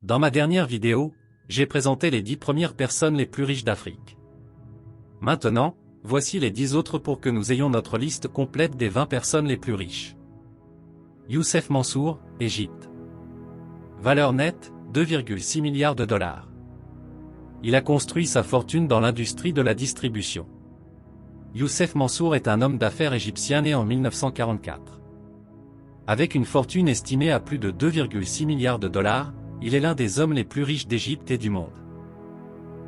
Dans ma dernière vidéo, j'ai présenté les 10 premières personnes les plus riches d'Afrique. Maintenant, voici les 10 autres pour que nous ayons notre liste complète des 20 personnes les plus riches. Youssef Mansour, Égypte. Valeur nette, 2,6 milliards de dollars. Il a construit sa fortune dans l'industrie de la distribution. Youssef Mansour est un homme d'affaires égyptien né en 1944. Avec une fortune estimée à plus de 2,6 milliards de dollars, il est l'un des hommes les plus riches d'Égypte et du monde.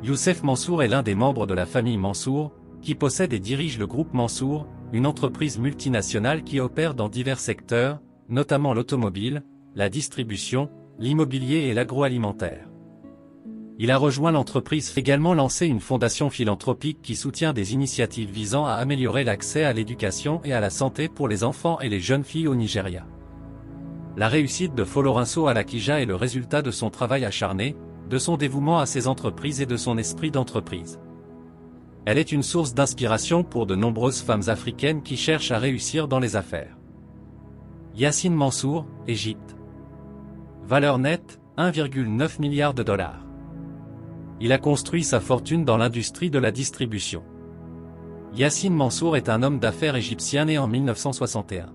Youssef Mansour est l'un des membres de la famille Mansour, qui possède et dirige le groupe Mansour, une entreprise multinationale qui opère dans divers secteurs, notamment l'automobile, la distribution, l'immobilier et l'agroalimentaire. Il a rejoint l'entreprise également lancé une fondation philanthropique qui soutient des initiatives visant à améliorer l'accès à l'éducation et à la santé pour les enfants et les jeunes filles au Nigeria. La réussite de Folorinso Alakija est le résultat de son travail acharné, de son dévouement à ses entreprises et de son esprit d'entreprise. Elle est une source d'inspiration pour de nombreuses femmes africaines qui cherchent à réussir dans les affaires. Yassine Mansour, Égypte. Valeur nette, 1,9 milliard de dollars. Il a construit sa fortune dans l'industrie de la distribution. Yassine Mansour est un homme d'affaires égyptien né en 1961.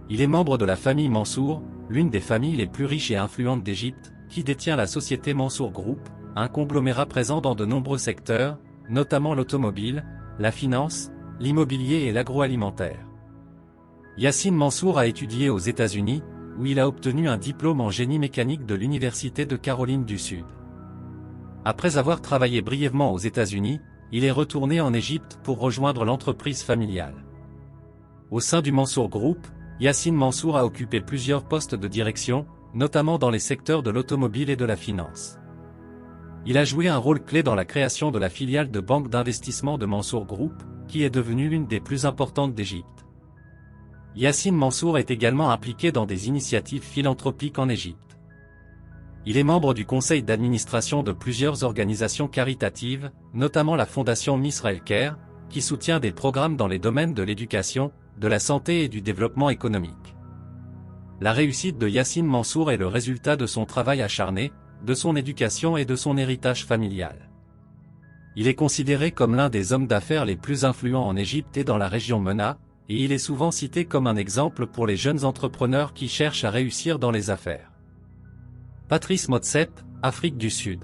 Il est membre de la famille Mansour, l'une des familles les plus riches et influentes d'Égypte, qui détient la société Mansour Group, un conglomérat présent dans de nombreux secteurs, notamment l'automobile, la finance, l'immobilier et l'agroalimentaire. Yassine Mansour a étudié aux États-Unis, où il a obtenu un diplôme en génie mécanique de l'Université de Caroline du Sud. Après avoir travaillé brièvement aux États-Unis, il est retourné en Égypte pour rejoindre l'entreprise familiale. Au sein du Mansour Group, Yassine Mansour a occupé plusieurs postes de direction, notamment dans les secteurs de l'automobile et de la finance. Il a joué un rôle clé dans la création de la filiale de banque d'investissement de Mansour Group, qui est devenue l'une des plus importantes d'Égypte. Yassine Mansour est également impliqué dans des initiatives philanthropiques en Égypte. Il est membre du conseil d'administration de plusieurs organisations caritatives, notamment la fondation Misraël Care, qui soutient des programmes dans les domaines de l'éducation, de la santé et du développement économique. La réussite de Yassine Mansour est le résultat de son travail acharné, de son éducation et de son héritage familial. Il est considéré comme l'un des hommes d'affaires les plus influents en Égypte et dans la région MENA, et il est souvent cité comme un exemple pour les jeunes entrepreneurs qui cherchent à réussir dans les affaires. Patrice Motsepe, Afrique du Sud.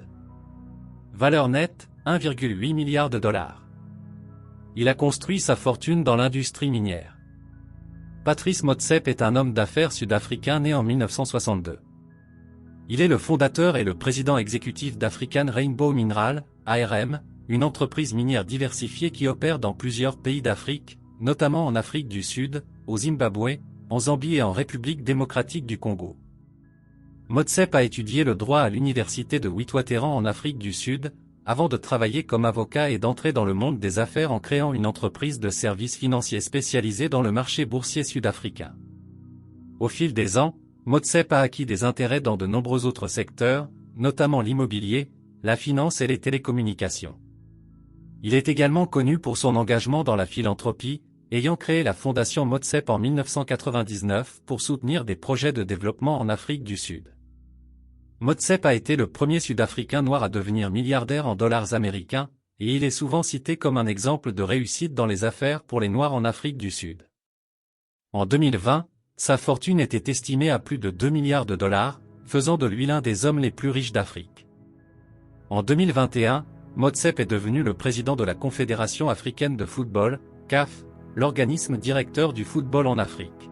Valeur nette, 1,8 milliard de dollars. Il a construit sa fortune dans l'industrie minière. Patrice Motsepe est un homme d'affaires sud-africain né en 1962. Il est le fondateur et le président exécutif d'African Rainbow Mineral, ARM, une entreprise minière diversifiée qui opère dans plusieurs pays d'Afrique, notamment en Afrique du Sud, au Zimbabwe, en Zambie et en République démocratique du Congo. Motsepe a étudié le droit à l'université de Witwatersrand en Afrique du Sud, avant de travailler comme avocat et d'entrer dans le monde des affaires en créant une entreprise de services financiers spécialisée dans le marché boursier sud-africain. Au fil des ans, Motsepe a acquis des intérêts dans de nombreux autres secteurs, notamment l'immobilier, la finance et les télécommunications. Il est également connu pour son engagement dans la philanthropie, ayant créé la fondation Motsepe en 1999 pour soutenir des projets de développement en Afrique du Sud. Motsepe a été le premier Sud-Africain noir à devenir milliardaire en dollars américains, et il est souvent cité comme un exemple de réussite dans les affaires pour les Noirs en Afrique du Sud. En 2020, sa fortune était estimée à plus de 2 milliards de dollars, faisant de lui l'un des hommes les plus riches d'Afrique. En 2021, Motsepe est devenu le président de la Confédération africaine de football, CAF, l'organisme directeur du football en Afrique.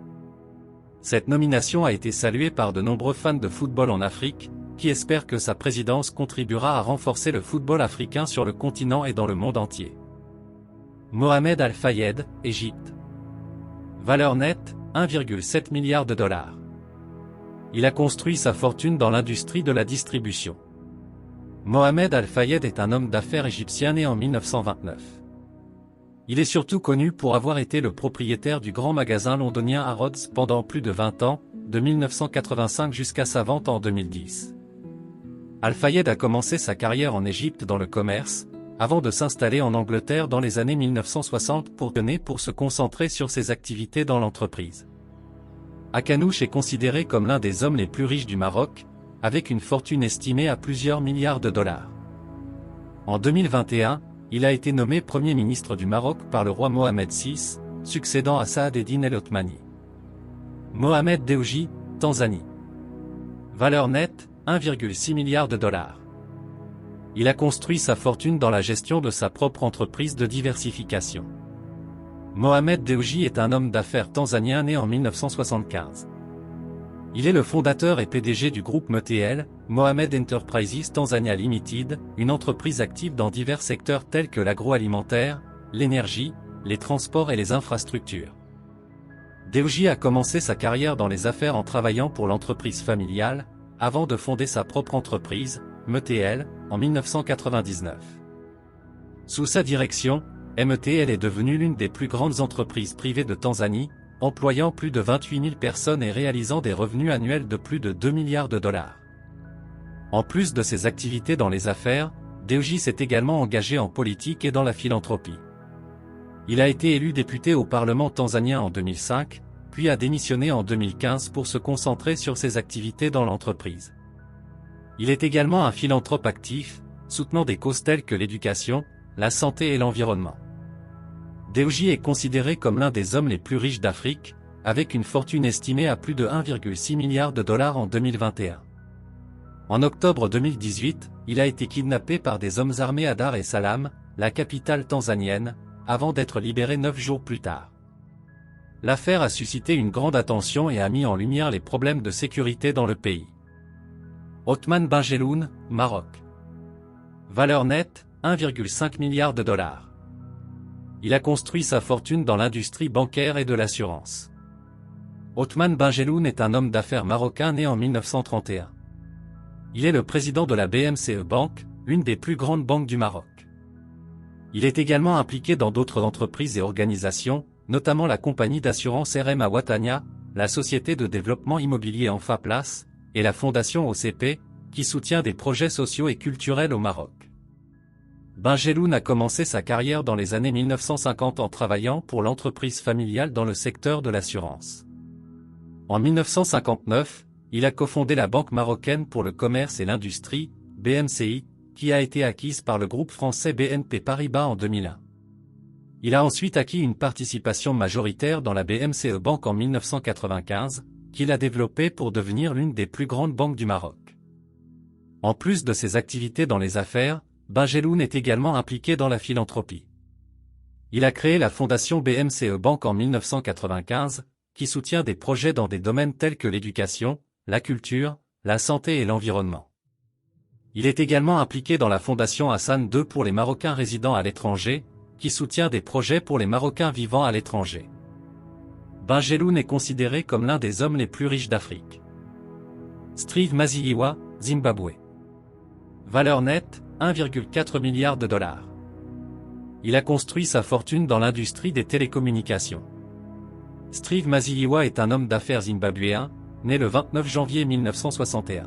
Cette nomination a été saluée par de nombreux fans de football en Afrique, qui espèrent que sa présidence contribuera à renforcer le football africain sur le continent et dans le monde entier. Mohamed Al Fayed, Égypte. Valeur nette, 1,7 milliard de dollars. Il a construit sa fortune dans l'industrie de la distribution. Mohamed Al Fayed est un homme d'affaires égyptien né en 1929. Il est surtout connu pour avoir été le propriétaire du grand magasin londonien Harrods pendant plus de 20 ans, de 1985 jusqu'à sa vente en 2010. Al Fayed a commencé sa carrière en Égypte dans le commerce, avant de s'installer en Angleterre dans les années 1960 pour se concentrer sur ses activités dans l'entreprise. Akanouche est considéré comme l'un des hommes les plus riches du Maroc, avec une fortune estimée à plusieurs milliards de dollars. En 2021, il a été nommé Premier ministre du Maroc par le roi Mohamed VI, succédant à Saad Eddine El Othmani. Mohamed Deouji, Tanzanie. Valeur nette, 1,6 milliard de dollars. Il a construit sa fortune dans la gestion de sa propre entreprise de diversification. Mohamed Deouji est un homme d'affaires tanzanien né en 1975. Il est le fondateur et PDG du groupe MTL, Mohamed Enterprises Tanzania Limited, une entreprise active dans divers secteurs tels que l'agroalimentaire, l'énergie, les transports et les infrastructures. Deouji a commencé sa carrière dans les affaires en travaillant pour l'entreprise familiale, avant de fonder sa propre entreprise, MTL, en 1999. Sous sa direction, MTL est devenue l'une des plus grandes entreprises privées de Tanzanie, employant plus de 28 000 personnes et réalisant des revenus annuels de plus de 2 milliards de dollars. En plus de ses activités dans les affaires, Deouji s'est également engagé en politique et dans la philanthropie. Il a été élu député au Parlement tanzanien en 2005, puis a démissionné en 2015 pour se concentrer sur ses activités dans l'entreprise. Il est également un philanthrope actif, soutenant des causes telles que l'éducation, la santé et l'environnement. Deouji est considéré comme l'un des hommes les plus riches d'Afrique, avec une fortune estimée à plus de 1,6 milliard de dollars en 2021. En octobre 2018, il a été kidnappé par des hommes armés à Dar es Salaam, la capitale tanzanienne, avant d'être libéré 9 jours plus tard. L'affaire a suscité une grande attention et a mis en lumière les problèmes de sécurité dans le pays. Othman Benjelloun, Maroc. Valeur nette, 1,5 milliard de dollars. Il a construit sa fortune dans l'industrie bancaire et de l'assurance. Othman Benjelloun est un homme d'affaires marocain né en 1931. Il est le président de la BMCE Bank, l'une des plus grandes banques du Maroc. Il est également impliqué dans d'autres entreprises et organisations, notamment la compagnie d'assurance RMA Watania, la société de développement immobilier Enfaplas, et la fondation OCP, qui soutient des projets sociaux et culturels au Maroc. Benjelloun a commencé sa carrière dans les années 1950 en travaillant pour l'entreprise familiale dans le secteur de l'assurance. En 1959, il a cofondé la Banque marocaine pour le commerce et l'industrie, BMCI, qui a été acquise par le groupe français BNP Paribas en 2001. Il a ensuite acquis une participation majoritaire dans la BMCE Bank en 1995, qu'il a développée pour devenir l'une des plus grandes banques du Maroc. En plus de ses activités dans les affaires, Benjelloun est également impliqué dans la philanthropie. Il a créé la fondation BMCE Bank en 1995, qui soutient des projets dans des domaines tels que l'éducation, la culture, la santé et l'environnement. Il est également impliqué dans la fondation Hassan II pour les Marocains résidant à l'étranger, qui soutient des projets pour les Marocains vivant à l'étranger. Benjelloun est considéré comme l'un des hommes les plus riches d'Afrique. Steve Maziyiwa, Zimbabwe. Valeur nette, 1,4 milliard de dollars. Il a construit sa fortune dans l'industrie des télécommunications. Steve Maziyiwa est un homme d'affaires zimbabwéen, né le 29 janvier 1961.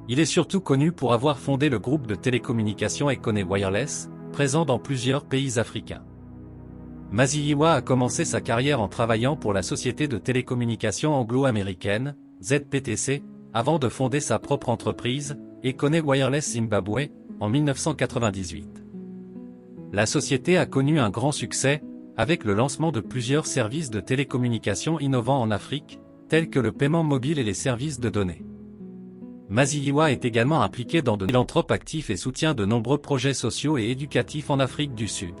Il est surtout connu pour avoir fondé le groupe de télécommunications Econet Wireless, présent dans plusieurs pays africains. Maziyiwa a commencé sa carrière en travaillant pour la société de télécommunications anglo-américaine, ZPTC, avant de fonder sa propre entreprise, Econet Wireless Zimbabwe, en 1998. La société a connu un grand succès, avec le lancement de plusieurs services de télécommunications innovants en Afrique, tels que le paiement mobile et les services de données. Maziyiwa est également impliqué dans de philanthropes actifs et soutient de nombreux projets sociaux et éducatifs en Afrique du Sud.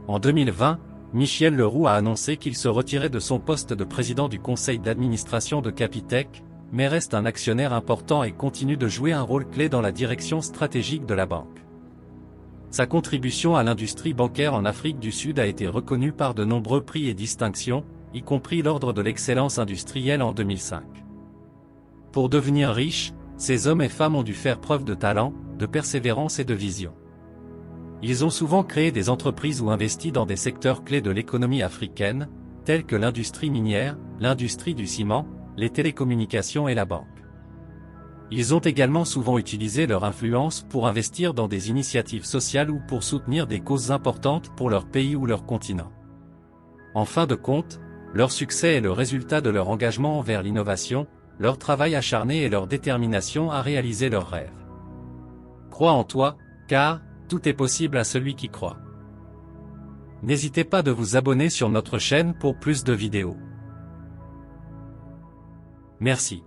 En 2020, Michel Leroux a annoncé qu'il se retirait de son poste de président du conseil d'administration de Capitec, mais reste un actionnaire important et continue de jouer un rôle clé dans la direction stratégique de la banque. Sa contribution à l'industrie bancaire en Afrique du Sud a été reconnue par de nombreux prix et distinctions, y compris l'Ordre de l'excellence industrielle en 2005. Pour devenir riches, ces hommes et femmes ont dû faire preuve de talent, de persévérance et de vision. Ils ont souvent créé des entreprises ou investi dans des secteurs clés de l'économie africaine, tels que l'industrie minière, l'industrie du ciment, les télécommunications et la banque. Ils ont également souvent utilisé leur influence pour investir dans des initiatives sociales ou pour soutenir des causes importantes pour leur pays ou leur continent. En fin de compte, leur succès est le résultat de leur engagement envers l'innovation, leur travail acharné et leur détermination à réaliser leurs rêves. Crois en toi, car tout est possible à celui qui croit. N'hésitez pas de vous abonner sur notre chaîne pour plus de vidéos. Merci.